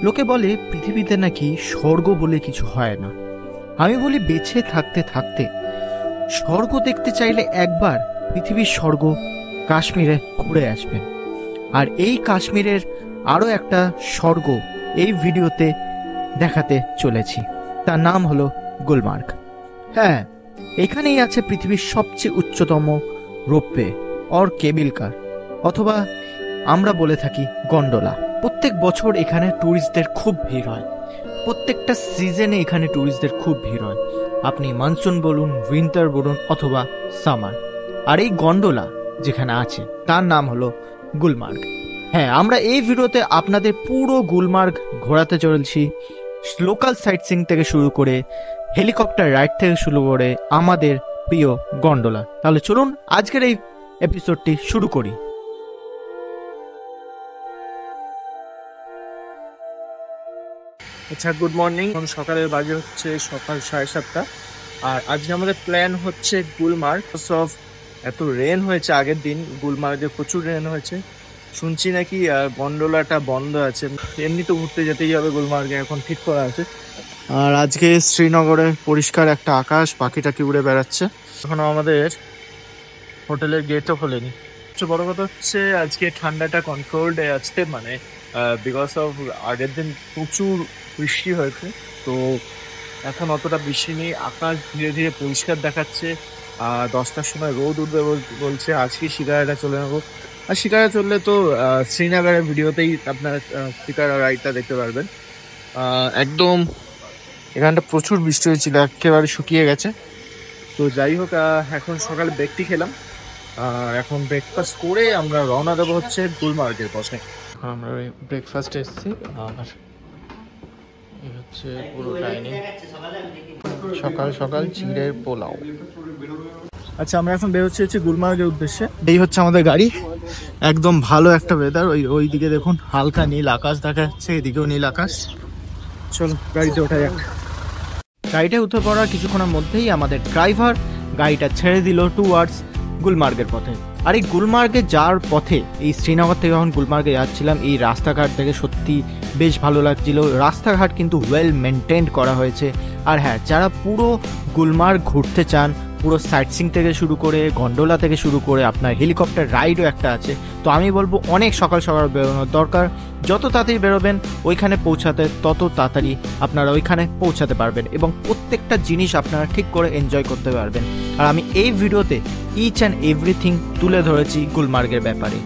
লোকে বলে পৃথিবীতে নাকি স্বর্গ বলে কিছু হয় না। আমি বলি বেঁচে থাকতে থাকতে স্বর্গ দেখতে চাইলে একবার পৃথিবীর স্বর্গ কাশ্মীরে ঘুরে আসবেন। আর এই কাশ্মীরের আরও একটা স্বর্গ এই ভিডিওতে দেখাতে চলেছি, তার নাম হলো গুলমার্গ। হ্যাঁ, এখানেই আছে পৃথিবীর সবচেয়ে উচ্চতম রোপওয়ে অর কেবিল কার, অথবা আমরা বলে থাকি গন্ডোলা। প্রত্যেক বছর এখানে ট্যুরিস্টদের খুব ভিড় হয়, প্রত্যেকটা সিজনে এখানে ট্যুরিস্টদের খুব ভিড় হয়। আপনি মনসুন বলুন, উইন্টার বলুন অথবা সামার। আর এই গন্ডোলা যেখানে আছে তার নাম হলো গুলমার্গ। হ্যাঁ, আমরা এই ভিডিওতে আপনাদের পুরো গুলমার্গ ঘোরাতে চলেছি, লোকাল সাইট সিইং থেকে শুরু করে হেলিকপ্টার রাইড থেকে শুরু করে আমাদের প্রিয় গন্ডোলা। তাহলে চলুন আজকের এই এপিসোডটি শুরু করি। আচ্ছা, গুড মর্নিং। এখন সকালের বাজে হচ্ছে সকাল 7:30, আর আজকে আমাদের প্ল্যান হচ্ছে গুলমার্গ। অফ এত রেন হয়েছে আগের দিন, গুলমার্গে প্রচুর রেন হয়েছে। শুনছি নাকি গন্ডোলাটা বন্ধ আছে, এমনি তো ঘুরতে যেতেই হবে গুলমার্গে, এখন ঠিক করা আছে। আর আজকে শ্রীনগরে পরিষ্কার একটা আকাশ, পাখিটাকি উড়ে বেড়াচ্ছে। এখন আমাদের হোটেলের গেটও খোলেনি। সবচেয়ে বড় কথা হচ্ছে আজকে ঠান্ডাটা কন্ট্রোলড আছে, মানে বিকজ অফ আগের দিন প্রচুর বৃষ্টি হয়েছে, তো এখন অতটা বৃষ্টি নেই। আকাশ ধীরে ধীরে পরিষ্কার দেখাচ্ছে। 10টার সময় রোদ উঠবে বলছে। আজকে শিকারাটা চলে নেবো, আর শিকারা চললে তো শ্রীনগরের ভিডিওতেই আপনারা শিকারা রাইডটা দেখতে পারবেন। একদম এখানটা প্রচুর বৃষ্টি হয়েছিল, একেবারে শুকিয়ে গেছে। তো যাই হোক, এখন সকালে ব্রেকটি খেলাম, আর এখন ব্রেকফাস্ট করে আমরা রওনা দেবো হচ্ছে গুলমার্গের পথে। এখন আমরা ব্রেকফাস্টে এসেছি, আর এই হচ্ছে পুরো ডাইনিং। সকাল সকাল চিড়ের পোলাও। আচ্ছা, আমরা এখন বেরোচ্ছি হচ্ছে গুলমার্গের উদ্দেশ্যে। এই হচ্ছে আমাদের গাড়ি। একদম ভালো একটা ওয়েদার। ওই দিকে দেখুন হালকা নীল আকাশ দেখা যাচ্ছে, এদিকেও নীল আকাশ। চলো গাড়িতে ওঠা যাক। গাড়িটা উঠে পড়ার কিছুক্ষণের মধ্যেই আমাদের ড্রাইভার গাড়িটা ছেড়ে দিল টুয়ার্ডস গুলমার্গের পথে। আর এই গুলমার্গে যাওয়ার পথে, এই শ্রীনগর থেকে যখন গুলমার্গে যাচ্ছিলাম, এই রাস্তাঘাট থেকে সত্যি বেশ ভালো লাগছিল। রাস্তাঘাট কিন্তু ওয়েল মেনটেন্ড করা হয়েছে। আর হ্যাঁ, যারা পুরো গুলমার্গ ঘুরতে চান, পুরো সাইট সিইং থেকে শুরু করে গন্ডোলা থেকে শুরু করে আপনার হেলিকপ্টার রাইডও একটা আছে, তো আমি বলবো অনেক সকাল সকাল বেরোনোর দরকার। যত তাড়াতাড়ি বেরোবেন ওইখানে পৌঁছাতে, তত তাড়াতাড়ি আপনারা ওইখানে পৌঁছাতে পারবেন এবং প্রত্যেকটা জিনিস আপনারা ঠিক করে এনজয় করতে পারবেন। আর আমি এই ভিডিওতে ইচ অ্যান্ড এভরিথিং তুলে ধরেছি গুলমার্গের ব্যাপারে।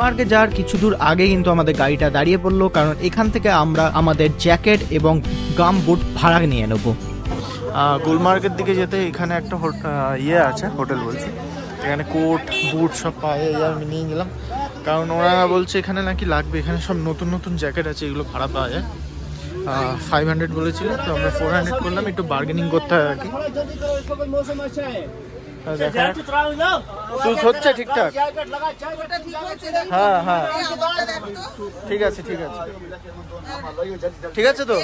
গুলমার্গে যাওয়ার কিছু দূর আগে কিন্তু আমাদের গাড়িটা দাঁড়িয়ে পড়লো, কারণ এখান থেকে আমরা আমাদের জ্যাকেট এবং গাম বুট ভাড়া নিয়ে নেব। গুলমার্গের দিকে যেতে এখানে একটা আছে, হোটেল বলছি, এখানে কোট বুট সব পাওয়া যায়। আমি নিয়ে নিলাম, কারণ ওরা বলছে এখানে নাকি লাগবে। এখানে সব নতুন নতুন জ্যাকেট আছে, এগুলো ভাড়া পাওয়া যায়। 500 বলেছিল, তো আমরা 400 করলাম। একটু বার্গেনিং করতে হয় আর কি। হচ্ছে ঠিকঠাক। হ্যাঁ হ্যাঁ, ঠিক আছে ঠিক আছে ঠিক আছে। তো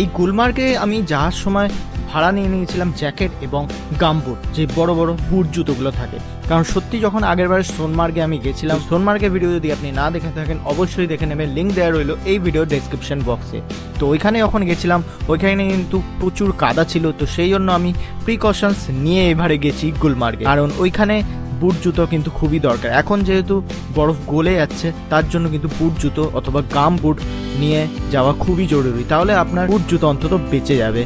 এই গুলমার্গে আমি যাওয়ার সময় ভাড়া নিয়ে নিয়েছিলাম জ্যাকেট এবং গামবুট, যে বড় বড় বুট জুতোগুলো থাকে। কারণ সত্যি যখন আগেরবার সোনমার্গে আমি গেছিলাম, সোনমার্গের ভিডিও যদি আপনি না দেখে থাকেন অবশ্যই দেখে নেবেন, লিঙ্ক দেওয়া রইলো এই ভিডিও ডেসক্রিপশন বক্সে। তো ওইখানে যখন গেছিলাম ওইখানে কিন্তু প্রচুর কাদা ছিল, তো সেই জন্য আমি প্রিকশনস নিয়ে এবারে গেছি গুলমার্গে, কারণ ওইখানে বুট জুতো কিন্তু খুবই দরকার। এখন যেহেতু বরফ গলে যাচ্ছে, তার জন্য কিন্তু বুট জুতো অথবা গাম বুট নিয়ে যাওয়া খুবই জরুরি, তাহলে আপনার বুট জুতো অন্তত বেঁচে যাবে।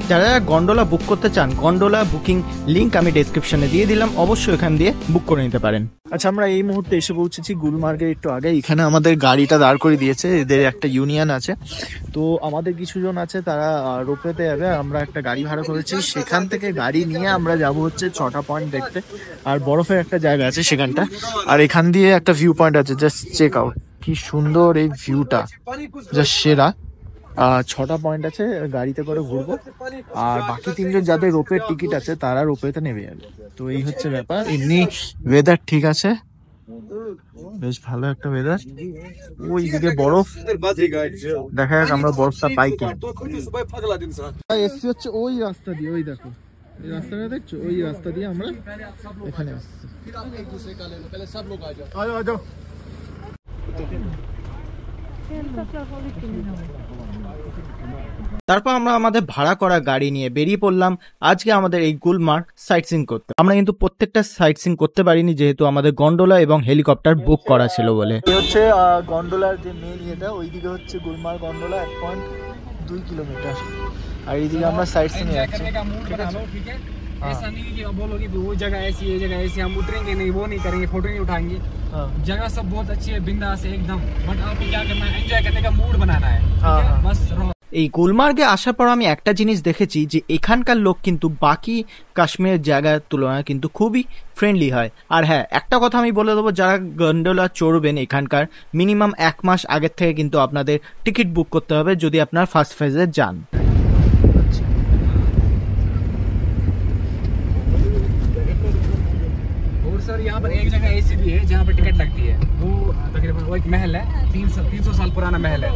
যারা যারা গন্ডোলা বুক করতে চান, গন্ডোলা বুকিং লিংক আমি ডেসক্রিপশনে দিয়ে দিলাম, অবশ্যই এখান দিয়ে বুক করে নিতে পারেন। আচ্ছা, আমরা এই মুহূর্তে এসে পৌঁছেছি গুলমার্গের একটু আগে। এখানে আমাদের গাড়িটা দাঁড় করে দিয়েছে, এদের একটা ইউনিয়ন আছে। তো আমাদের কিছুজন আছে, তারা রোপওয়েতে যাবে। আমরা একটা গাড়ি ভাড়া করেছি, সেখান থেকে গাড়ি নিয়ে আমরা যাব হচ্ছে 6টা পয়েন্ট দেখতে। আর বরফের একটা জায়গা আছে সেখানটা, আর এখান দিয়ে একটা ভিউ পয়েন্ট আছে, জাস্ট চেক আউট। কি সুন্দর এই ভিউটা, জাস্ট সেরা। 6টা পয়েন্ট আছে, গাড়িতে করে ঘুরবো। আর বাকি 3জন যাদের রোপের টিকিট আছে তারা রোপওয়েতে নেমে যাবে। তো এই হচ্ছে ব্যাপার। এমনি ওয়েদার ঠিক আছে, বেশ ভালো একটা ওয়েদার। ওই দিকে বরফ, দেখা যাক আমরা বরফটা পাই কিনা। এসছি হচ্ছে ওই রাস্তা দিয়ে, ওই দেখো এই রাস্তাটা দেখছো, ওই রাস্তা দিয়ে আমরা এখানে আসছি। তারপর আমরা আমাদের ভাড়া করা গাড়ি নিয়ে বেরিয়ে পড়লাম আজকে আমাদের এই গুলমার্গ সাইট সিইং করতে। আমরা কিন্তু প্রত্যেকটা সাইট সিইং করতে পারিনি, যেহেতু আমাদের গন্ডোলা এবং হেলিকপ্টার বুক করা ছিল বলে। এই হচ্ছে গন্ডোলার যে মেন ইয়েটা, ওইদিকে হচ্ছে গুলমার্গ গন্ডোলা 1.2 কিলোমিটার। আর এইদিকে আমরা সাইট সিইং যাচ্ছি। ऐसा नहीं कि बोलोगे वो जगह ऐसी ये जगह ऐसी, हम उतरेंगे नहीं, वो नहीं करेंगे, फोटो नहीं उठाएंगे। जगह सब बहुत अच्छी है, बिंदास है एकदम। बट आपको क्या करना है, एंजॉय करने का मूड बनाना है, ठीक है? बस रहो। এই গুলমার্গে আসার পর আমি একটা জিনিস দেখেছি যে এখানকার লোক কিন্তু বাকি কাশ্মীরের জায়গার তুলনায় কিন্তু খুবই ফ্রেন্ডলি হয়। আর হ্যাঁ, একটা কথা আমি বলে দেবো, যারা গন্ডোলা চড়বেন এখানকার মিনিমাম 1 মাস আগের থেকে কিন্তু আপনাদের টিকিট বুক করতে হবে যদি আপনার ফার্স্ট ফেজে যান। सर यहाँ पर एक जगह ऐसी भी है जहाँ पर टिकट लगती है, वो तकरीबन वो एक महल है, 300 साल पुराना महल है।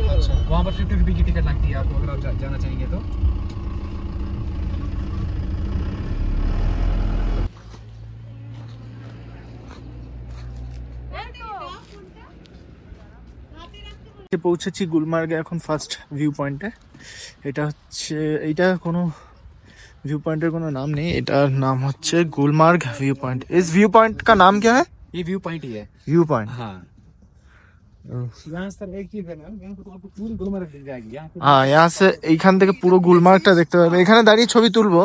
वहाँ पर 50 रुपये की टिकट लगती है आपको, अगर आप जाना चाहेंगे तो। পৌঁছেছি গুলমার্গে এখন ফার্স্ট ভিউ পয়েন্টে। এটা হচ্ছে, এইটা কোনো व्यू पॉइंट का नाम नहीं, इटार नाम होच्छे गुलमार्ग व्यू पॉइंट। इस व्यू पॉइंट का नाम क्या है? ये व्यू पॉइंट ही है। व्यू पॉइंट, हाँ। यहाँ सर एक चीज है ना, यहाँ पर आपको पूरी गुलमर्ग दिख जाएगी। हाँ, यहाँ से এইখান থেকে পুরো গুলমার্গটা দেখতে পাবে। এখানে দাঁড়িয়ে ছবি তুলবো।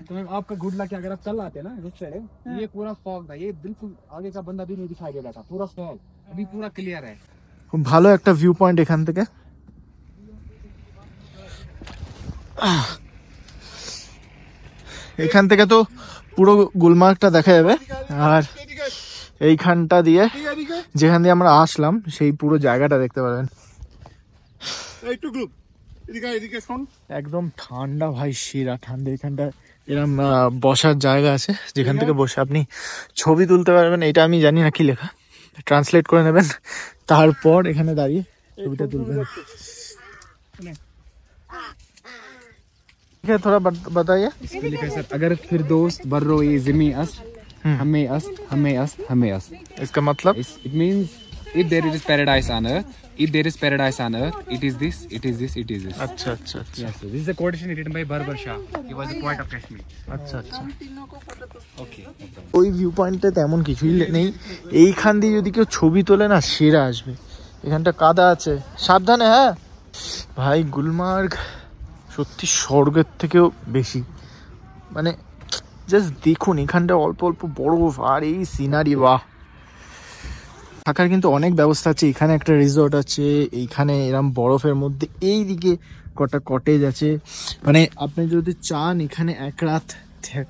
तो मैम आपका गुड लक है, अगर आप कल आते ना इस साइड, ये पूरा फॉग था, ये बिल्कुल आगे का बंदा भी नहीं दिखाई दे रहा था, पूरा फॉग। अभी पूरा क्लियर है। খুব ভালো একটা ভিউ পয়েন্ট এখান থেকে। এখান থেকে তো পুরো গুলমার্গটা দেখা যাবে। আর এইখানটা দিয়ে, যেখান দিয়ে আমরা আসলাম, সেই পুরো জায়গাটা দেখতে পাবেন। একদম ঠান্ডা ভাই, সেরা ঠান্ডা। এখানটা এরকম বসার জায়গা আছে, যেখান থেকে বসে আপনি ছবি তুলতে পারবেন। এটা আমি জানি না কি লেখা, ট্রান্সলেট করে নেবেন, তারপর এখানে দাঁড়িয়ে ছবিটা তুলবেন। थोड़ा बताइए। सर अगर फिर दोस्त बर्रो ये जिमी अस्त, हमें अस्त, हमें अस्त, हमें अस्त। इसका मतलब it means if there is paradise on earth, if there is paradise on earth, it is this, it is this, it is this. अच्छा अच्छा अच्छा। Yes, so this is a quotation written by Barbar Shah. He was a poet of Kashmir. আচ্ছা আচ্ছা। Okay. ওই view পয়েন্টে তেমন কিছুই নেই। এইখান দিয়ে যদি কেউ ছবি তোলে না, সেরা আসবে। এখানটা কাদা আছে, সাবধানে। হ্যাঁ ভাই, গুলমার্গ সত্যি স্বর্গের থেকেও বেশি। মানে জাস্ট দেখুন, এখানটা অল্প অল্প বরফ আর এই সিনারি, বাহ। থাকার কিন্তু অনেক ব্যবস্থা আছে। এখানে একটা রিসর্ট আছে, এইখানে এরম বরফের মধ্যে এইদিকে কটা কটেজ আছে। মানে আপনি যদি চান এখানে এক রাত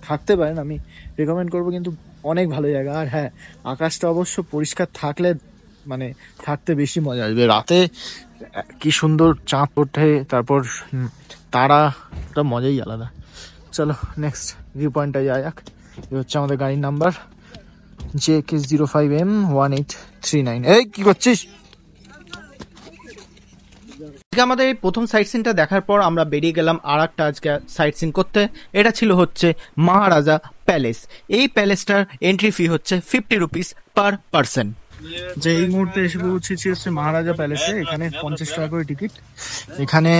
থাকতে পারেন, আমি রেকমেন্ড করবো, কিন্তু অনেক ভালো জায়গা। আর হ্যাঁ, আকাশটা অবশ্য পরিষ্কার থাকলে মানে থাকতে বেশি মজা আসবে। রাতে কি সুন্দর চাঁদ ওঠে, তারপর তারাটা মজাই আলাদা। চলো নেক্সট ভিউ পয়েন্টটা যাই যাক। এই হচ্ছে আমাদের গাড়ির নাম্বার JK05M1839। এই কি করছিস? আমাদের এই প্রথম সাইট সিনটা দেখার পর আমরা বেরিয়ে গেলাম আর একটা আজকে সাইট সিন করতে। এটা ছিল হচ্ছে মহারাজা প্যালেস। এই প্যালেসটার এন্ট্রি ফি হচ্ছে 50 রুপিস পার পার্সন। যে এই মুহূর্তে এসে পৌঁছেছি হচ্ছে মহারাজা প্যালেসে। এখানে 50 টাকা করে টিকিট। এখানে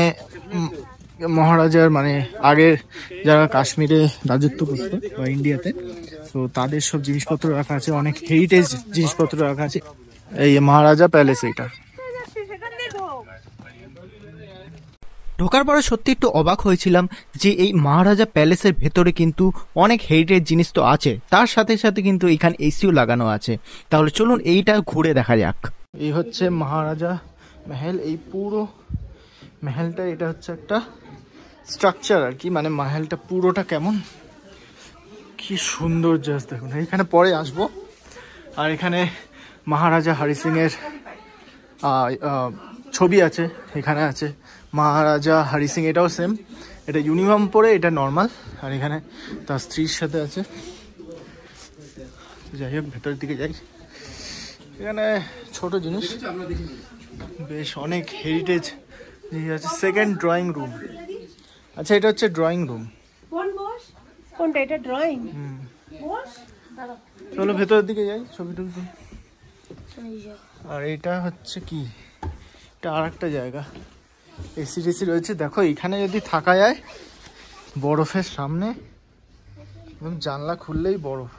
মহারাজার মানে আগে যারা কাশ্মীরে রাজত্ব করতো বা ইন্ডিয়াতে, তো তাদের সব জিনিসপত্র রাখা আছে, অনেক হেরিটেজ জিনিসপত্র রাখা আছে। এই মহারাজা প্যালেস এইটা। ঢোকার পরে সত্যি একটু অবাক হয়েছিলাম যে এই মহারাজা প্যালেসের ভেতরে কিন্তু অনেক হেরিটেজ জিনিস তো আছে, তার সাথে সাথে কিন্তু এখানে এসিও লাগানো আছে। তাহলে চলুন এইটা ঘুরে দেখা যাক। এই হচ্ছে মহারাজা মহল। এই পুরো মহলটা, এটা হচ্ছে একটা স্ট্রাকচার আর কি, মানে মহলটা পুরোটা কেমন, কি সুন্দর জাস্ট দেখুন। এখানে পরে আসবো। আর এখানে মহারাজা হরি সিং এর ছবি আছে, এখানে আছে মহারাজা হরি সিং, এটাও সেম, এটা ইউনিফর্ম পরে, এটা নর্মাল। আর এখানে তার স্ত্রীর সাথে আছে। যাই হোক ভেতরের দিকে যাই। এখানে ছোট জিনিস, বেশ অনেক হেরিটেজ জিনিস আছে। সেকেন্ড ড্রয়িং রুম, আচ্ছা এটা হচ্ছে ড্রয়িং রুম। কোনটা এটা ড্রয়িং? চলো ভেতরের দিকে যাই, ছবি তুলতে। আর এটা হচ্ছে কি, এটা আর একটা জায়গা, এসি টেসি রয়েছে। দেখো এখানে যদি থাকা যায়, বরফের সামনে, এবং জানলা খুললেই বরফ।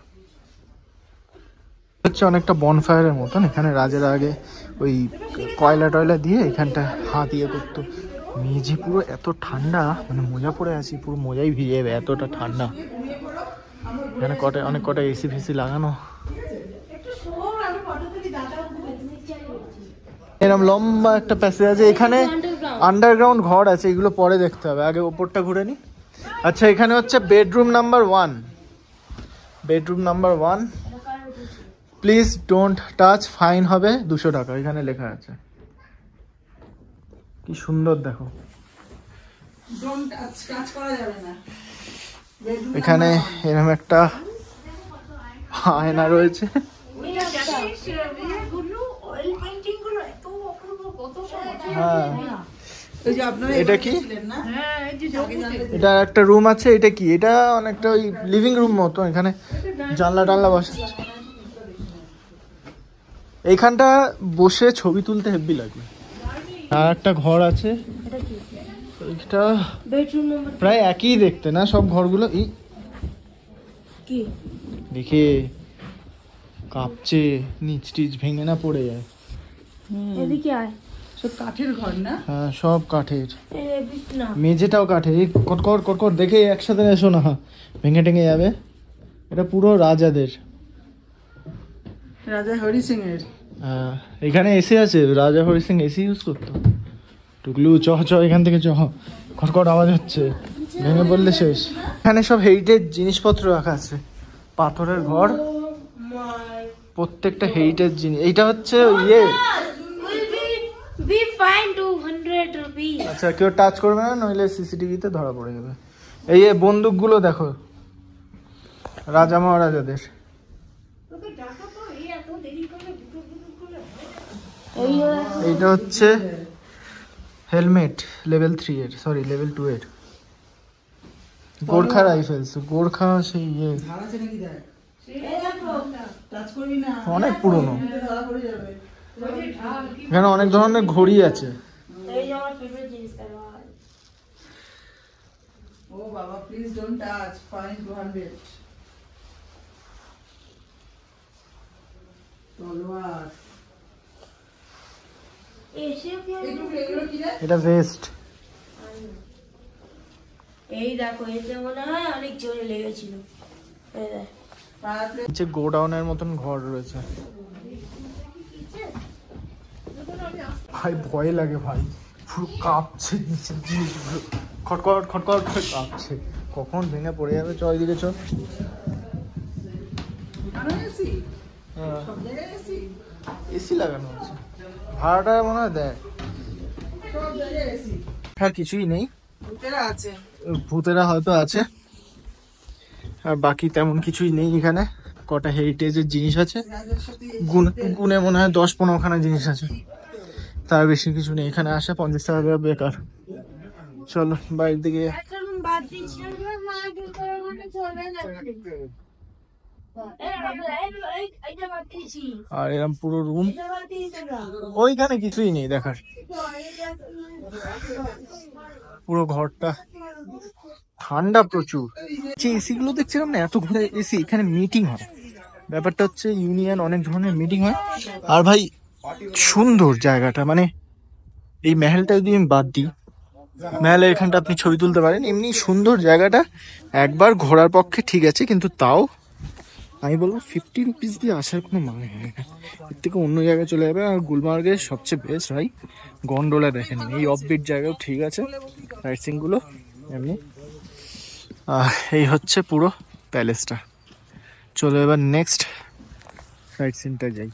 হচ্ছে অনেকটা বনফায়ারের মতন। এখানে রাজারা আগে ওই কয়লা টয়লা দিয়ে এখানটা হাত ইয়ে করতো। মেঝে পুরো এত ঠান্ডা, মানে মোজা পরে আছি, পুরো মোজাই ভিজে যাবে, এতটা ঠান্ডা। এখানে অনেক কটা এসি ফেসি লাগানো। এরকম লম্বা একটা প্যাসেজ আছে। এখানে আন্ডারগ্রাউন্ড ঘর আছে, এগুলো পরে দেখতে হবে, আগে ওপরটা ঘুরে নি। আচ্ছা এখানে হচ্ছে bedroom number 1, bedroom number 1, please don't touch, fine হবে 200 টাকা, এখানে লেখা আছে। কি সুন্দর দেখো। এখানে এরকম একটা আয়না রয়েছে। হ্যাঁ এটা কি, এটা একটা রুম আছে। এটা কি, এটা অনেকটা ওই লিভিং রুম মতো। এখানে জানলা টানলা বসে, এইখানটা বসে ছবি তুলতে হেব্বি লাগবে। আর একটা ঘর আছে, এটা প্রায় একই দেখতে না সব ঘরগুলো। দেখে কাঁপছে, নিচ টিচ ভেঙে না পড়ে যায়। এদিকে আয়, সব কাঠের ঘর না? হ্যাঁ সব কাঠের, মেঝেটাও কাঠের। এই কটকট কটকট দেখে একসাথে এসো না, ভেঙে টেঙে যাবে। এটা পুরো রাজাদের, রাজা হরি সিং এর। হ্যাঁ এখানে এসি আছে, রাজা হরি সিং এসি ইউজ করতো। টুকলু চ এখান থেকে চ, খটখট আওয়াজ হচ্ছে, ভেঙে পড়লে শেষ। এখানে সব হেরিটেজ জিনিসপত্র রাখা আছে। পাথরের ঘর, প্রত্যেকটা হেরিটেজ জিনিস। এইটা হচ্ছে ইয়ে, আচ্ছা কেউ টাচ করবে না, নইলে সিসিটিভিতে ধরা পড়ে যাবে। এই বন্দুকগুলো দেখো, রাজা মহারাজাদের। এইটা হচ্ছে হেলমেট লেভেল 3 এর, সরি লেভেল 2 এর। গোর্খা রাইফেলস, গোর্খা সেই ইয়ে, অনেক পুরনো। এখানে অনেক ধরনের ঘড়ি আছে। ও বাবা, প্লিজ ডোন্ট টাচ, ফাইন 200। তলোয়ার, এটা ভেস্ট। এই দেখো, এতে মনে হয় অনেক জোরে লেগেছিল। নিচে গোডাউনের মতন ঘর রয়েছে। ভাই ভয় লাগে ভাই, পুরো কাঁপছে নিচের জিনিসগুলো, খটখট খটখট করে কাঁপছে, কখন ভেঙে পড়ে যাবে। চ এদিকে চ। এসি লাগানো আছে, ভাড়াটা মনে হয় দেয়। আর কিছুই নেই, ভূতেরা হয়তো আছে, আর বাকি তেমন কিছুই নেই। এখানে কটা হেরিটেজের জিনিস আছে, গুনে মনে হয় 10-15 খানা জিনিস আছে, তার বেশি কিছু নেই। এখানে আসা 50 টাকা বেকার। চলো বাইরের দিকে। আর এরকম পুরো রুম, ওইখানে কিছুই নেই দেখার, পুরো ঘরটা ঠান্ডা প্রচুর। যে এসি গুলো দেখছিলাম না, এত ঘরে এসি, এখানে মিটিং হয়। ব্যাপারটা হচ্ছে ইউনিয়ন, অনেক ধরনের মিটিং হয়। আর ভাই সুন্দর জায়গাটা, মানে এই মহলটা যদি আমি বাদ দিই, মেহলের এখানটা আপনি ছবি তুলতে পারেন। এমনি সুন্দর জায়গাটা, একবার ঘোরার পক্ষে ঠিক আছে, কিন্তু তাও আমি বলবো 50 রুপিস দিয়ে আসার কোনো মানে হয় না। এর থেকে অন্য জায়গায় চলে যাবে। আর গুলমার্গের সবচেয়ে বেস্ট ভাই গন্ডোলা দেখেন, এই অফবিট জায়গাও ঠিক আছে সাইট সিনগুলো এমনি। এই হচ্ছে পুরো প্যালেসটা। চলো এবার নেক্সট সাইট সিনটা যাই।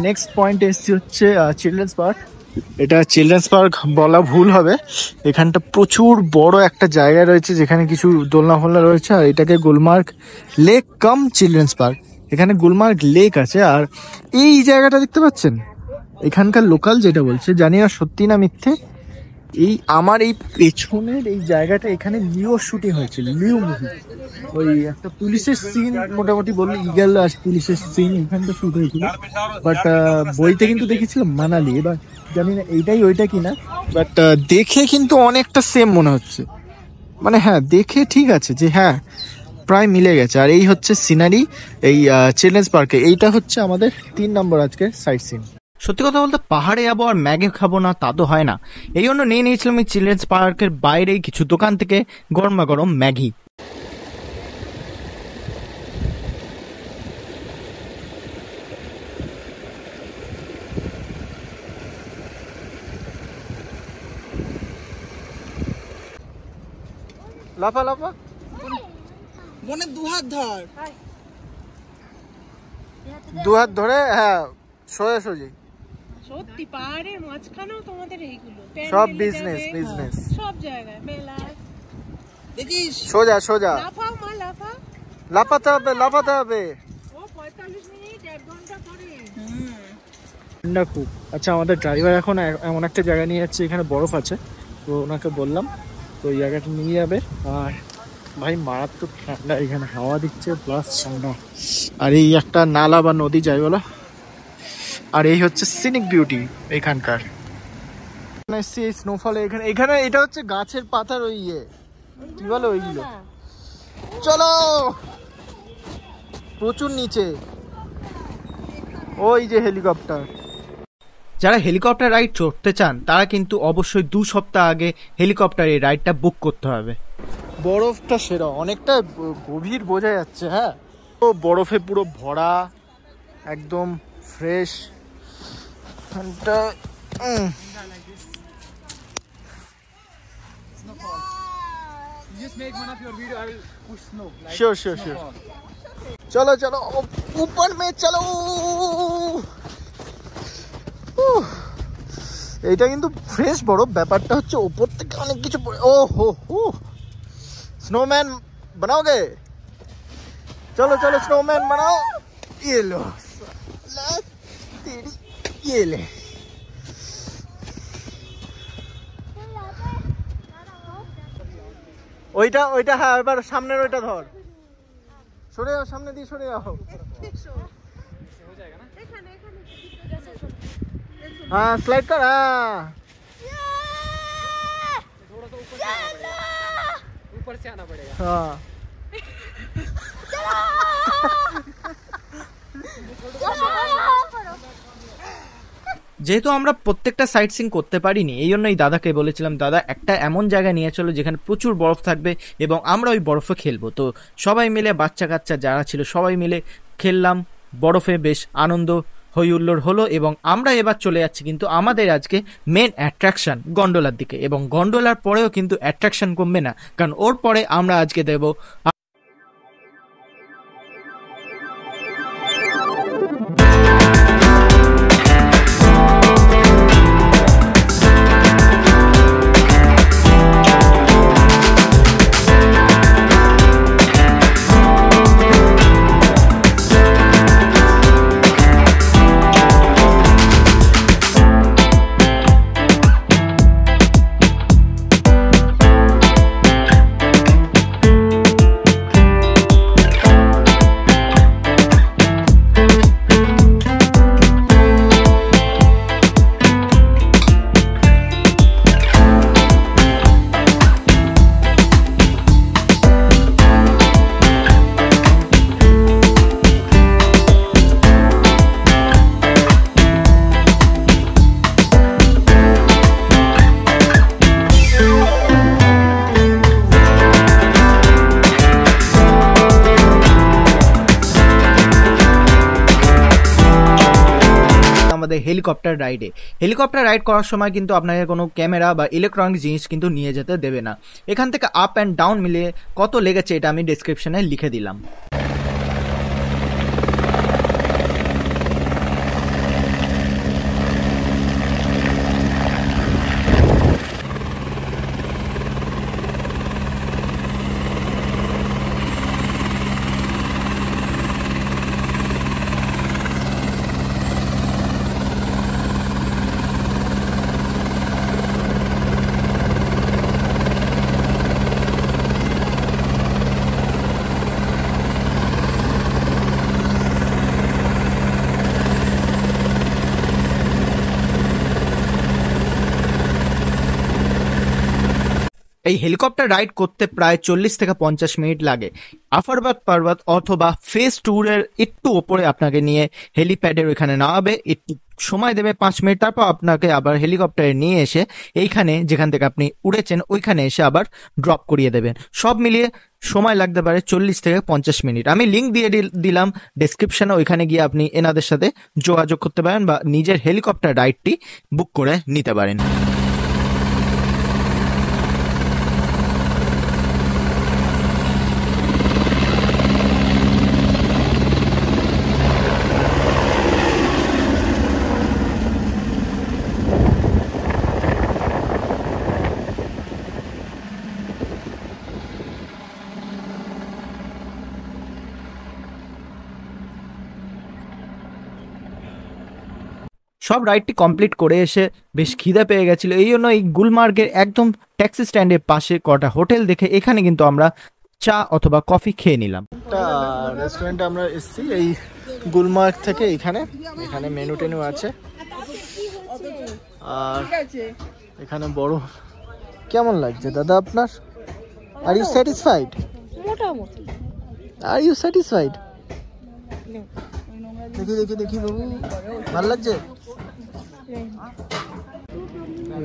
নেক্সট পয়েন্ট এসছি হচ্ছে চিলড্রেন্স পার্ক। এটা চিলড্রেন্স পার্ক বলা ভুল হবে, এখানটা প্রচুর বড় একটা জায়গা রয়েছে যেখানে কিছু দোলনা ফোলনা রয়েছে। আর এটাকে গুলমার্গ লেক কাম চিলড্রেন্স পার্ক। এখানে গুলমার্গ লেক আছে। আর এই জায়গাটা দেখতে পাচ্ছেন, এখানকার লোকাল যেটা বলছে, জানি না সত্যি না মিথ্যে, এই আমার এই পেছনের এই জায়গাটা, এখানে লিও শুটিং হয়েছিল, লিও মুভি। ওই একটা পুলিশের সিন, মোটামুটি বললে ইগল আর পুলিশের সিন এখানটা শুট হয়েছিল। বাট বইতে কিন্তু দেখেছিলাম মানালি, এবার জানি না এইটাই ওইটা কিনা। বাট দেখে কিন্তু অনেকটা সেম মনে হচ্ছে, মানে হ্যাঁ দেখে ঠিক আছে যে হ্যাঁ প্রায় মিলে গেছে। আর এই হচ্ছে সিনারি এই চিলড্রেন্স পার্কে। এইটা হচ্ছে আমাদের 3 নম্বর আজকের সাইট সিন। সত্যি কথা বলতে পাহাড়ে যাবো আর ম্যাগি খাবো না তা তো হয় না, এই জন্য নিয়ে নিয়েছিলাম এই চিলড্রেন্স পার্কের বাইরেই কিছু দোকান থেকে গরমা গরম ম্যাগি। লাফা লাফা, মনে দুহাত ধর, দু হাত ধরে, হ্যাঁ সোজা সোজি। সত্যি পাহাড়ের মাঝখানেও তোমাদের এইগুলো সব business, business। সব জায়গায় মেলা। দেখিস সোজা সোজা লাফাও মা লাফা। লাফাতে হবে, লাফাতে হবে। ও 45 মিনিট 1 ঘন্টা পরে। ঠান্ডা খুব। আচ্ছা আমাদের ড্রাইভার এখন এমন একটা জায়গা নিয়ে যাচ্ছে, এখানে বরফ আছে, তো ওনাকে বললাম তো এই জায়গাটা নিয়ে যাবে। আর ভাই মারাত্মক ঠান্ডা, এখানে হাওয়া দিচ্ছে প্লাস ঠান্ডা। আর এই একটা নালা বা নদী যাই বলো। আর এই হচ্ছে সিনিক বিউটি এখানকার। এসছি এই স্নোফলে, এখানে এখানে এটা হচ্ছে গাছের পাতার ওই ইয়ে কি বলে ওইগুলো। চলো প্রচুর নিচে, ওই যে হেলিকপ্টার। যারা হেলিকপ্টার রাইড চড়তে চান তারা কিন্তু অবশ্যই 2 সপ্তাহ আগে হেলিকপ্টার এই রাইডটা বুক করতে হবে। বরফটা সেরা, অনেকটা গভীর বোঝা যাচ্ছে। হ্যাঁ তো বরফে পুরো ভরা, একদম fresh. Just make one of your video. I will push snow. Sure, sure, sure. चलो चलो ऊपर में चलो। এইটা কিন্তু ফ্রেশ বরফ, ব্যাপারটা হচ্ছে উপর থেকে অনেক কিছু পড়ে। ও হো হো, স্নোম্যান बनाओगे? चलो चलो स्नोमैन बनाओ। ये लो तेरी, ये ले। ওইটা ওইটা, হ্যাঁ এবার সামনের ওইটা ধর, সরে যাও, সামনে দিয়ে সরে যাও। हाँ स्लाइड कर, हाँ ऊपर से आना पड़ेगा। हाँ যেহেতু আমরা প্রত্যেকটা সাইট সিন করতে পারিনি, এই জন্য এই দাদাকে বলেছিলাম দাদা একটা এমন জায়গায় নিয়ে চলো যেখানে প্রচুর বরফ থাকবে এবং আমরা ওই বরফে খেলবো। তো সবাই মিলে, বাচ্চা কাচ্চা যারা ছিল সবাই মিলে খেললাম বরফে, বেশ আনন্দ হই হুল্লোড় হলো। এবং আমরা এবার চলে যাচ্ছি কিন্তু আমাদের আজকে মেন অ্যাট্রাকশন গন্ডোলার দিকে। এবং গন্ডোলার পরেও কিন্তু অ্যাট্রাকশন কমবে না, কারণ ওর পরে আমরা আজকে দেবো আমাদের হেলিকপ্টার রাইডে। হেলিকপ্টার রাইড করার সময় কিন্তু আপনাকে কোনো ক্যামেরা বা ইলেকট্রনিক জিনিস কিন্তু নিয়ে যেতে দেবে না। এখান থেকে আপ অ্যান্ড ডাউন মিলিয়ে কত লেগেছে এটা আমি ডেসক্রিপশনে লিখে দিলাম। এই হেলিকপ্টার রাইড করতে প্রায় 40 থেকে 50 মিনিট লাগে। আফারবাদ পর্বত অথবা ফেস ট্যুরের একটু ওপরে আপনাকে নিয়ে হেলিপ্যাডের ওইখানে নামাবে, একটু সময় দেবে 5 মিনিট, তারপর আপনাকে আবার হেলিকপ্টারে নিয়ে এসে এইখানে যেখান থেকে আপনি উড়েছেন ওইখানে এসে আবার ড্রপ করিয়ে দেবেন। সব মিলিয়ে সময় লাগতে পারে 40 থেকে 50 মিনিট। আমি লিঙ্ক দিয়ে দিলাম ডেসক্রিপশনে, ওইখানে গিয়ে আপনি এনাদের সাথে যোগাযোগ করতে পারেন বা নিজের হেলিকপ্টার রাইডটি বুক করে নিতে পারেন। সব রাইডটি কমপ্লিট করে এসে বেশ খিদে পেয়ে গেছিলো, এই জন্য এই গুলমার্গের একদম ট্যাক্সি স্ট্যান্ডের পাশে কটা হোটেল দেখে এখানে কিন্তু আমরা চা অথবা কফি খেয়ে নিলাম। একটা রেস্টুরেন্টে আমরা এসেছি এই গুলমার্গ থেকে। এখানে মেনু টেনু আছে, আর এখানে বড়। কেমন লাগছে দাদা আপনার? Are you satisfied? মোটামুটি। Are you satisfied? দেখি বাবু, ভালো লাগছে?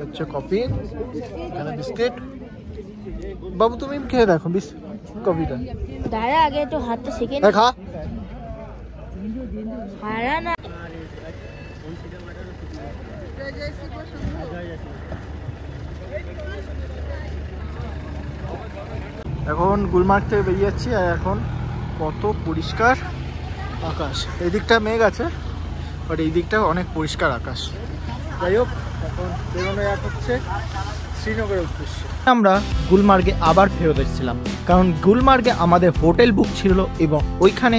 হচ্ছে কফি, এখানে বিস্কিট। বাবু তুমি খেয়ে দেখো কফিটা। দাঁড়া আগে একটু হাতটা শেখে খা। হারা না। এখন গুলমার্গ থেকে বেরিয়ে যাচ্ছি, আর এখন কত পরিষ্কার আকাশ। এই দিকটা মেঘ আছে, বাট এই দিকটা অনেক পরিষ্কার আকাশ। যাই হোক, এখন বেরোনো এক হচ্ছে শ্রীনগরের উদ্দেশ্যে। আমরা গুলমার্গে আবার ফেরত এসেছিলাম, কারণ গুলমার্গে আমাদের হোটেল বুক ছিল এবং ওইখানে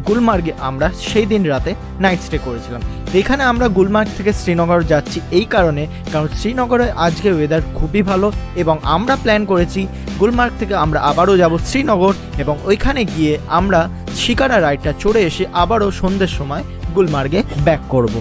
গুলমার্গে আমরা সেই দিন রাতে নাইট স্টে করেছিলাম। এখানে আমরা গুলমার্গ থেকে শ্রীনগর যাচ্ছি এই কারণে, কারণ শ্রীনগরে আজকে ওয়েদার খুবই ভালো এবং আমরা প্ল্যান করেছি গুলমার্গ থেকে আমরা আবারও যাব শ্রীনগর এবং ওইখানে গিয়ে আমরা শিকারা রাইডটা চড়ে এসে আবারও সন্ধ্যের সময় গুলমার্গে ব্যাক করব।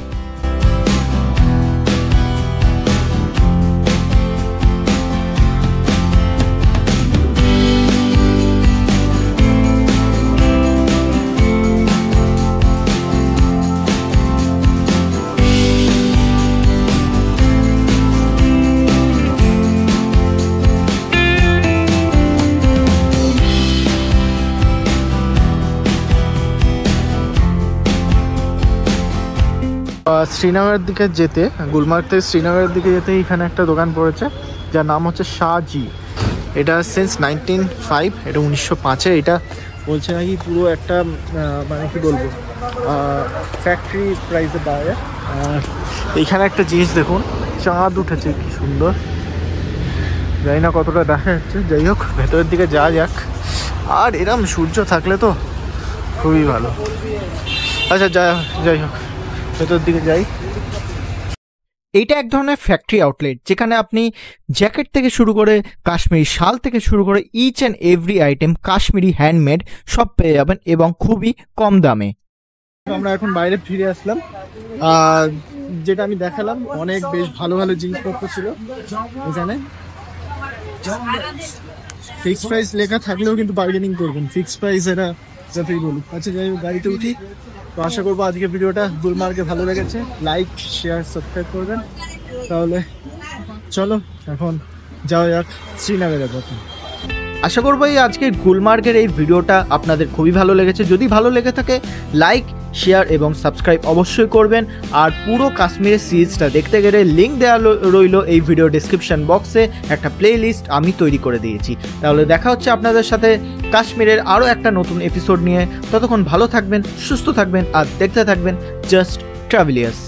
শ্রীনগরের দিকে যেতে, গুলমার্গ থেকে শ্রীনগরের দিকে যেতে এখানে একটা দোকান পড়েছে যার নাম হচ্ছে শাহজি। এটা সিন্স 1905, এটা 1905-এ। এটা বলছে নাকি পুরো একটা মানে কি বলবো ফ্যাক্টরি প্রাইসে পাওয়া যায়। আর এইখানে একটা জিনিস দেখুন, চাঁদ উঠেছে, কি সুন্দর। জানি না কতটা দেখা যাচ্ছে, যাই হোক ভেতরের দিকে যাওয়া যাক। আর এরম সূর্য থাকলে তো খুবই ভালো। আচ্ছা যাই হোক ভেতর দিকে যাই। এইটা এক ধরনের ফ্যাক্টরি আউটলেট, যেখানে আপনি জ্যাকেট থেকে শুরু করে কাশ্মীরি শাল থেকে শুরু করে each and every item Kashmiri handmade সব পেয়ে যাবেন এবং খুবই কম দামে। আমরা এখন বাইরে ফিরে আসলাম, আর যেটা আমি দেখালাম অনেক বেশ ভালো ভালো জিনিসপত্র ছিল এখানে। ফিক্সড প্রাইস লেখা থাকলেও কিন্তু বার্গেনিং করবেন, ফিক্সড প্রাইস এরা যতই বলুক। আচ্ছা যাই হোক, গাড়িতে উঠি। তো আশা করবো আজকে ভিডিওটা গুলমার্গে ভালো লেগেছে। লাইক, শেয়ার, সাবস্ক্রাইব করবেন। তাহলে চলো এখন যাওয়া যাক শ্রীনগরের পথে। আশা করবো এই আজকের গুলমার্গের এই ভিডিওটা আপনাদের খুবই ভালো লেগেছে। যদি ভালো লেগে থাকে লাইক, শেয়ার এবং সাবস্ক্রাইব অবশ্যই করবেন। আর পুরো কাশ্মীরের সিরিজটা দেখতে গেলে লিঙ্ক দেওয়া রইল এই ভিডিও ডেসক্রিপশন বক্সে, একটা প্লে লিস্ট আমি তৈরি করে দিয়েছি। তাহলে দেখা হচ্ছে আপনাদের সাথে কাশ্মীরের আরও একটা নতুন এপিসোড নিয়ে। ততক্ষণ ভালো থাকবেন, সুস্থ থাকবেন আর দেখতে থাকবেন জাস্ট ট্রাভেলিয়ার্স।